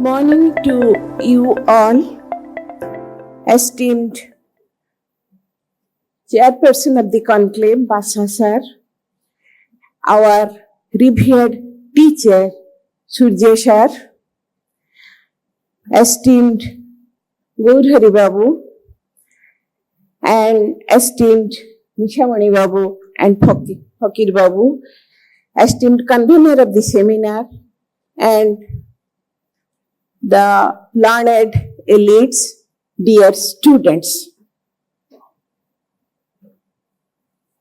morning to you all, esteemed Chairperson of the Conclave, Basa sir, our revered teacher, Surjay sir, esteemed Gaurhari Babu, and esteemed Nishamani Babu and Fakir Babu, esteemed convener of the seminar, and the learned elites, dear students.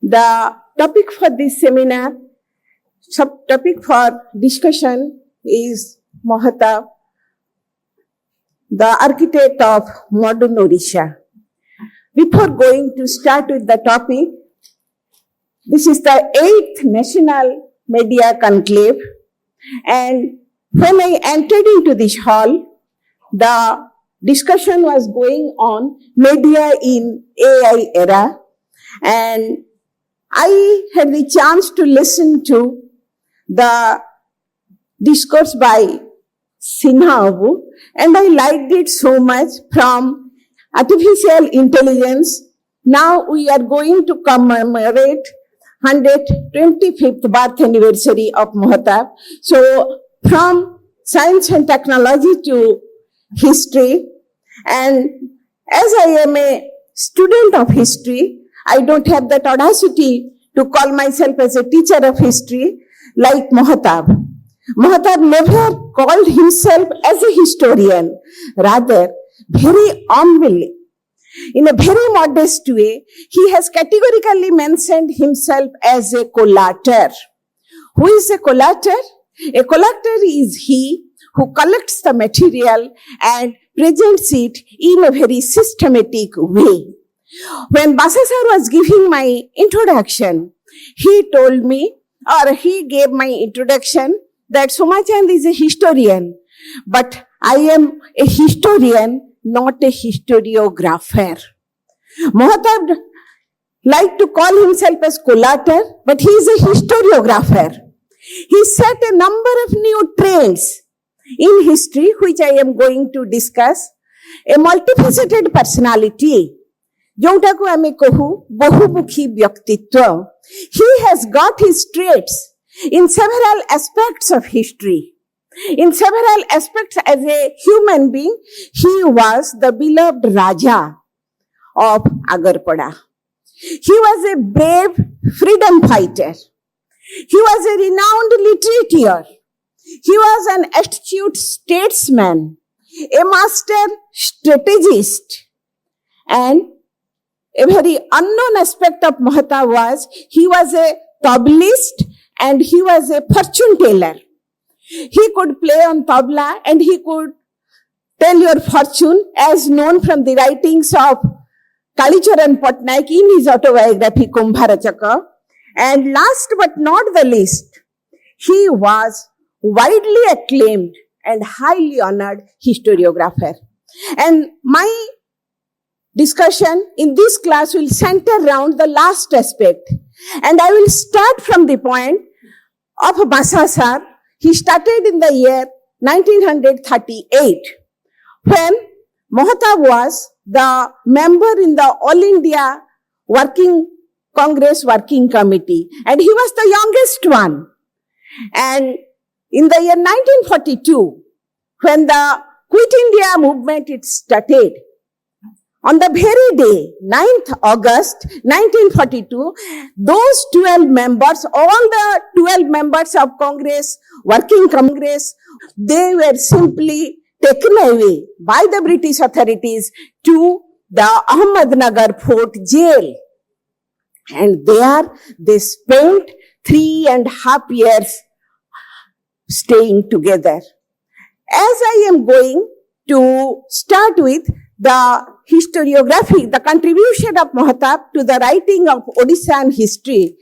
The topic for this seminar, subtopic for discussion is Mahatab, the architect of modern Odisha. Before going to start with the topic, this is the 8th National Media Conclave, and when I entered into this hall, the discussion was going on media in AI era, and I had the chance to listen to the discourse by Sinha Abu, and I liked it so much. From artificial intelligence, now we are going to commemorate 125th birth anniversary of Mahatab. So from science and technology to history, and as I am a student of history, I don't have that audacity to call myself as a teacher of history like Mahatab. Mahatab never called himself as a historian, rather very humbly, in a very modest way, he has categorically mentioned himself as a collator. Who is a collator? A collator is he who collects the material and presents it in a very systematic way. When Basa sir was giving my introduction, he told me, or he gave my introduction, that Soma Chand is a historian, but I am a historian, not a historiographer. Mahatab liked to call himself as collator, but he is a historiographer. He set a number of new trends in history, which I am going to discuss. A multifaceted personality, जोटाको आमे कहू बहुमुखी व्यक्तित्व. He has got his traits in several aspects of history. In several aspects as a human being, he was the beloved Raja of Agarpada. He was a brave freedom fighter. He was a renowned literateur. He was an astute statesman, a master strategist, and a very unknown aspect of Mahatab was he was a tablaist and he was a fortune teller. He could play on tabla and he could tell your fortune, as known from the writings of Kalicharan Patnaik in his autobiography Kumbharachaka. And last but not the least, he was widely acclaimed and highly honored historiographer. And my discussion in this class will center around the last aspect. And I will start from the point of Basa sir. He started in the year 1938, when Mahatab was the member in the All India Congress Working Committee, and he was the youngest one. And in the year 1942, when the Quit India movement it started, on the very day, 9th August 1942, those 12 members, all the 12 members of Congress, Working Congress, they were simply taken away by the British authorities to the Ahmednagar Fort jail. And there they spent 3.5 years staying together. As I am going to start with the historiography, the contribution of Mahatab to the writing of Odishan history.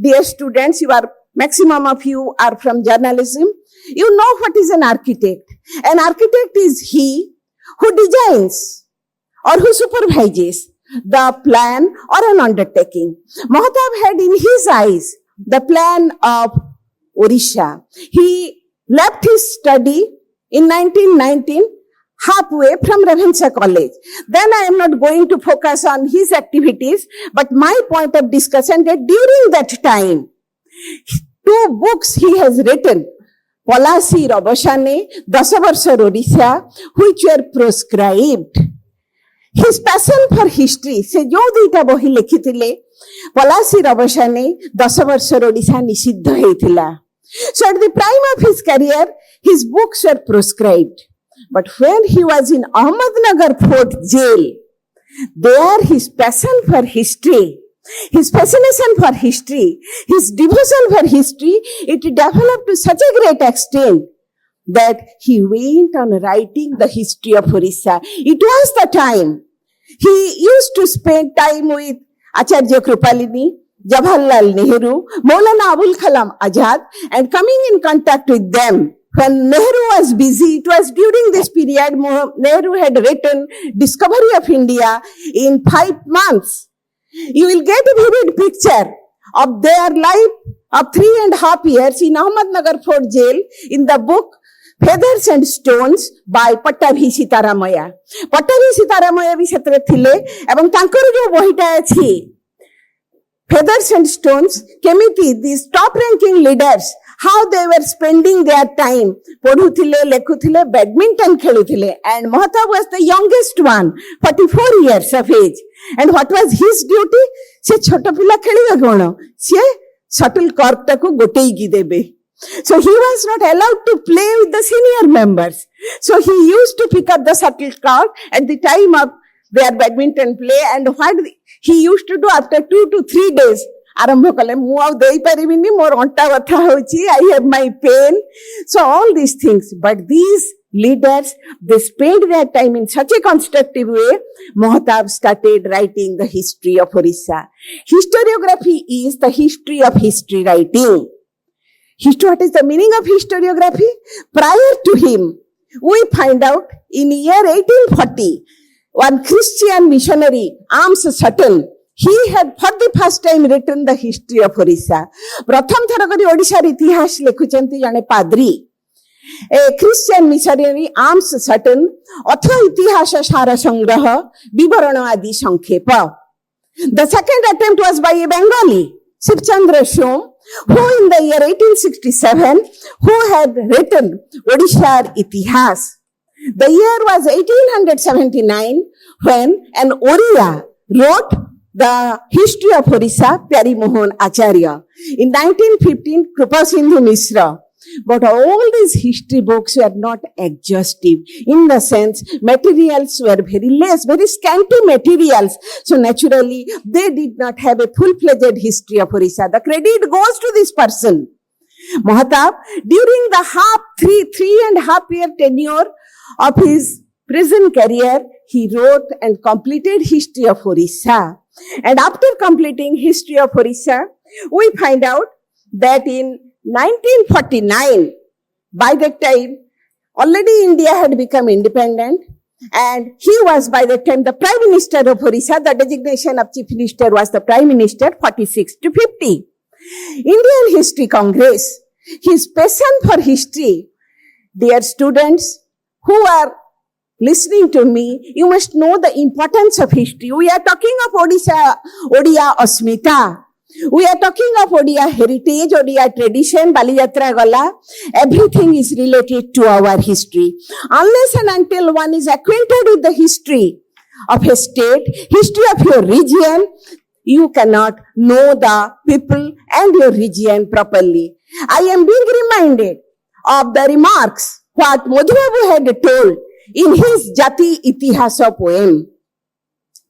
Dear students, maximum of you are from journalism. You know what is an architect. An architect is he who designs or who supervises the plan or an undertaking. Mahatab had in his eyes the plan of Odisha. He left his study in 1919, halfway from Ravenshaw College. Then I am not going to focus on his activities, but my point of discussion that during that time, 2 books he has written, Palasi Rabashane, Dasavarshar Odisha, which were proscribed. His passion for history, se jo duita bohi lekhitile, Palasi Rabashane, Dasavarshar Odisha nisiddha heithila. So at the prime of his career, his books were proscribed. But when he was in Ahmednagar Fort jail, there his passion for history, his fascination for history, his devotion for history, it developed to such a great extent that he went on writing the history of Orissa. It was the time he used to spend time with Acharya Kripalini, Jawaharlal Nehru, Maulana Abul Kalam Azad, and coming in contact with them. When Nehru was busy, it was during this period, Nehru had written Discovery of India in 5 months. You will get a vivid picture of their life of 3.5 years in Ahmednagar Fort jail in the book Feathers and Stones by Pattabhi Sitaramaya. Pattabhi Sitaramaya भी सेतरे थिले एवं तांकर जो बहिटा अछि Feathers and Stones केमिति these top ranking leaders how they were spending their time पढ़ुथिले लेखुथिले badminton खेलुथिले and Mahatab was the youngest one 44 years of age and what was his duty से छोट पिला खेलिबा कोन से shuttlecock टाको गोटेई देबे. So he was not allowed to play with the senior members. So he used to pick up the shuttlecock at the time of their badminton play and what he used to do after 2 to 3 days. आरंभ कले मु आ देई परिबिनी मोर अंटा बथा होची I have my pain. So all these things, but these leaders, they spent their time in such a constructive way. Mahatab started writing the history of Orissa. Historiography is the history of history writing. What is the meaning of historiography? Prior to him, we find out in year 1840, one Christian missionary, Arms Sutton, he had for the first time written the history of Orissa. Pratham thara kari Odisha itihas lekhuchanti jane padri. A Christian missionary, Arms Sutton, Atha itihasa sara sangraha, Bibarana adi sankhepa. The second attempt was by a Bengali, Shivchandra Shom, who in the year 1867, who had written Odisha Itihas. The year was 1879 when an Oriya wrote the history of Orissa, Pyari Mohan Acharya. In 1915, Krupa Sindhu Mishra. But all these history books were not exhaustive. In the sense, materials were very less, very scanty materials. So naturally, they did not have a full-fledged history of Orissa. The credit goes to this person. Mahatab, during the 3.5 year tenure of his prison career, he wrote and completed history of Orissa. And after completing history of Orissa, we find out that in 1949, by that time, already India had become independent and he was by that time the Prime Minister of Orissa. The designation of Chief Minister was the Prime Minister, 46 to 50. Indian History Congress, his passion for history. Dear students who are listening to me, you must know the importance of history. We are talking of Odia Asmita. We are talking of Odia heritage, Odia tradition, Baliyatra Gala. Everything is related to our history. Unless and until one is acquainted with the history of a state, history of your region, you cannot know the people and your region properly. I am being reminded of the remarks what Madhubabu had told in his Jati Itihasa poem.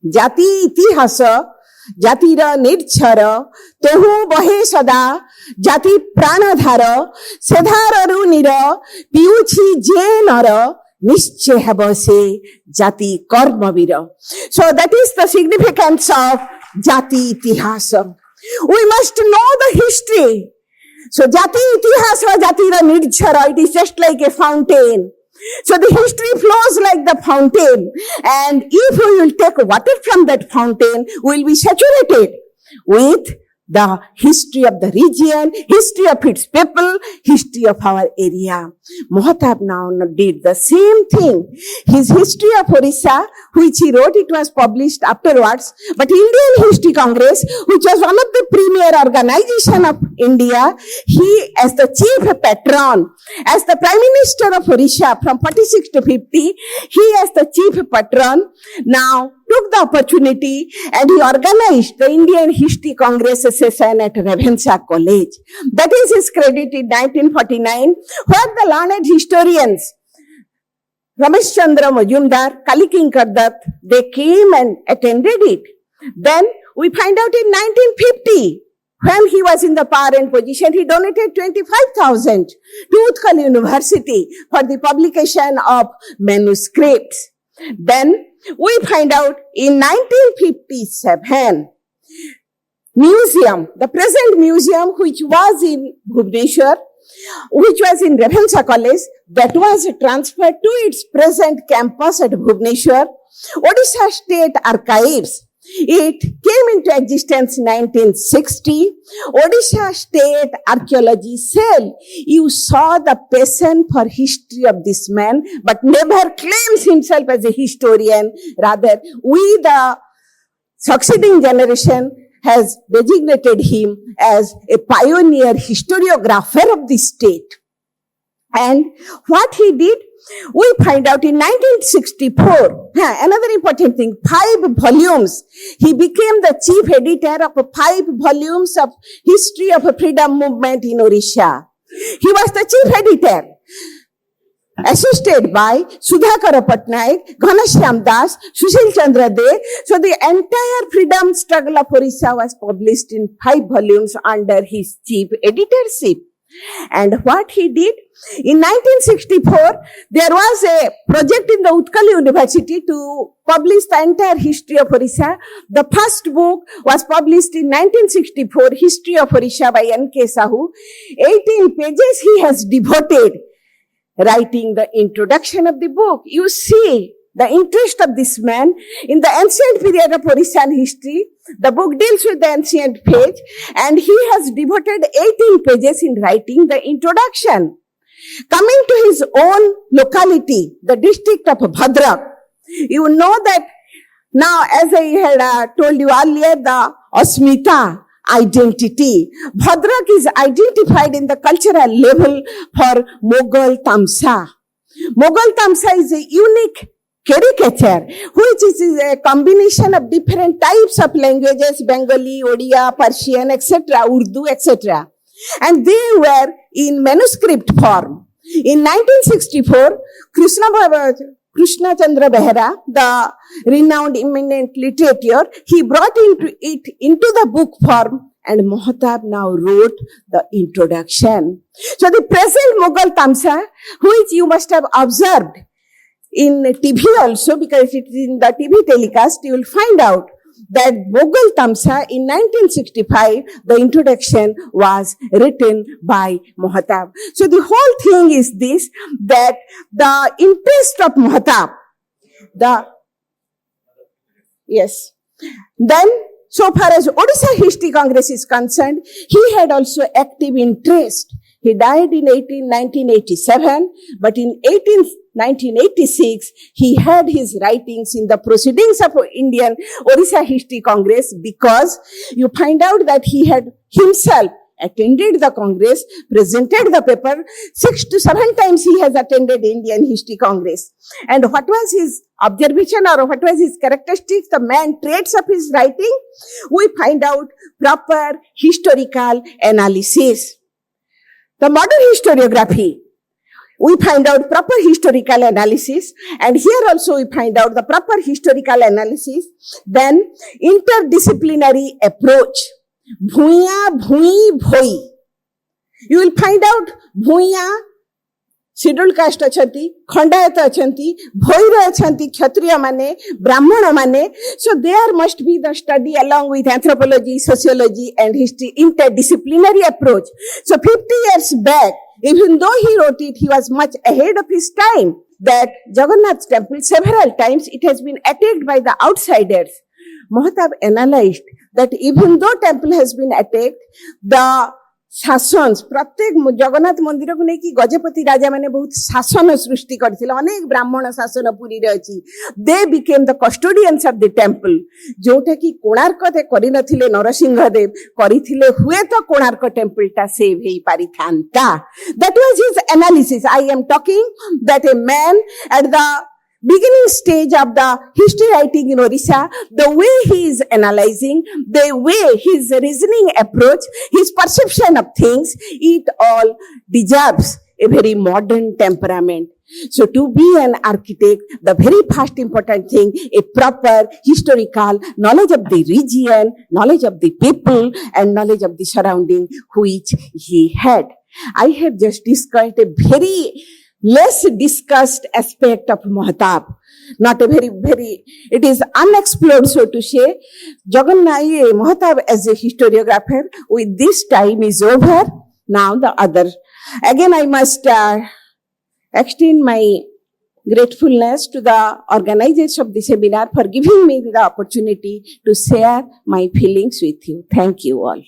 Jati Itihasa, Jatira Nirchara, Tohu Bahe Sada, Jati Pranadhara, Sedhararu Nira, Piyuchi Jenara, Nishche Habase, Jati Karmavira. So that is the significance of Jati Itihasa. We must know the history. So Jati Itihasa, Jatira Nirchara, it is just like a fountain. So the history flows like the fountain, and if we will take water from that fountain, we will be saturated with the history of the region, history of its people, history of our area. Mahatab now did the same thing. His history of Orissa, which he wrote, it was published afterwards, but Indian History Congress, which was one of the premier organization of India, he as the chief patron, as the Prime Minister of Orissa from 46 to 50, he as the chief patron now took the opportunity and he organized the Indian History Congress session at Ravenshaw College. That is his credit in 1949, where the learned historians Ramesh Chandra Majumdar, Kalikinkar Dutt, they came and attended it. Then we find out in 1950, when he was in the power and position, he donated 25,000 to Utkal University for the publication of manuscripts. Then we find out in 1957, museum, the present museum which was in Bhubaneswar, which was in Ravenshaw College, that was transferred to its present campus at Bhubaneswar. Odisha State Archives, it came into existence in 1960. Odisha State Archaeology Cell, you saw the passion for history of this man, but never claims himself as a historian. Rather, we, the succeeding generation, has designated him as a pioneer historiographer of the state. And what he did, we find out in 1964, another important thing, 5 volumes. He became the chief editor of 5 volumes of history of a freedom movement in Orissa. He was the chief editor, assisted by Sudhakar Patnaik, Ghanashyam Das, Sushil Chandra De. So the entire freedom struggle of Orissa was published in 5 volumes under his chief editorship. And what he did, in 1964, there was a project in the Utkal University to publish the entire history of Orissa. The first book was published in 1964, History of Orissa by N.K. Sahu. 18 pages he has devoted writing the introduction of the book. You see the interest of this man in the ancient period of Orissan history. The book deals with the ancient phase, and he has devoted 18 pages in writing the introduction. Coming to his own locality, the district of Bhadrak, you know that now, as I had told you earlier, the Asmita identity. Bhadrak is identified in the cultural level for Mughal Tamsa. Mughal Tamsa is a unique caricature, which is a combination of different types of languages, Bengali, Odia, Persian, etc., Urdu, etc. And they were in manuscript form. In 1964, Krishna Chandra Behera, the renowned eminent literature, he brought it into the book form, and Mahatab now wrote the introduction. So the present Mughal Tamsa, which you must have observed in TV also, because it is in the TV telecast, you will find out that Mughal Tamsa in 1965, the introduction was written by Mahatab. So the whole thing is this, that the interest of Mahatab, then so far as Odisha History Congress is concerned, he had also active interest. He died in 1987, but in 1986, he had his writings in the proceedings of Indian Odisha History Congress, because you find out that he had himself attended the Congress, presented the paper. 6 to 7 times he has attended Indian History Congress. And what was his observation, or what was his characteristics, the main traits of his writing? We find out proper historical analysis. The modern historiography, we find out proper historical analysis, and here also we find out the proper historical analysis. Then interdisciplinary approach. Bhuya, bhui, bhoi. You will find out bhuya, scheduled caste achanti, khandayata achanti, bhoira achanti, kshatriya mane, brahmana mane. So there must be the study along with anthropology, sociology and history, interdisciplinary approach. So 50 years back, even though he wrote it, he was much ahead of his time. That Jagannath temple, several times it has been attacked by the outsiders. Mahatab analyzed that even though temple has been attacked, the शासन्स प्रत्येक जगन्नाथ मंदिर को लेकिन गजपति राजा माने बहुत शासन सृष्टि करथिले अनेक ब्राह्मण शासन पुरी रे अछि they became the custodians of the temple जोटा कि कोणार्क ते करि नथिले नरसिंह देव करिथिले हुए तो कोणार्क टेंपल टा सेव हेई पारि थांता that was his analysis I am talking that a man at the beginning stage of the history writing in Odisha, the way he is analyzing, the way his reasoning approach, his perception of things, it all deserves a very modern temperament. So to be an architect, the very first important thing, a proper historical knowledge of the region, knowledge of the people, and knowledge of the surrounding which he had. I have just discussed a very less discussed aspect of Mahatab. Not a very, it is unexplored, so to say. Jagannath Mahatab as a historiographer, with this time is over. Now the other. Again, I must extend my gratefulness to the organizers of the seminar for giving me the opportunity to share my feelings with you. Thank you all.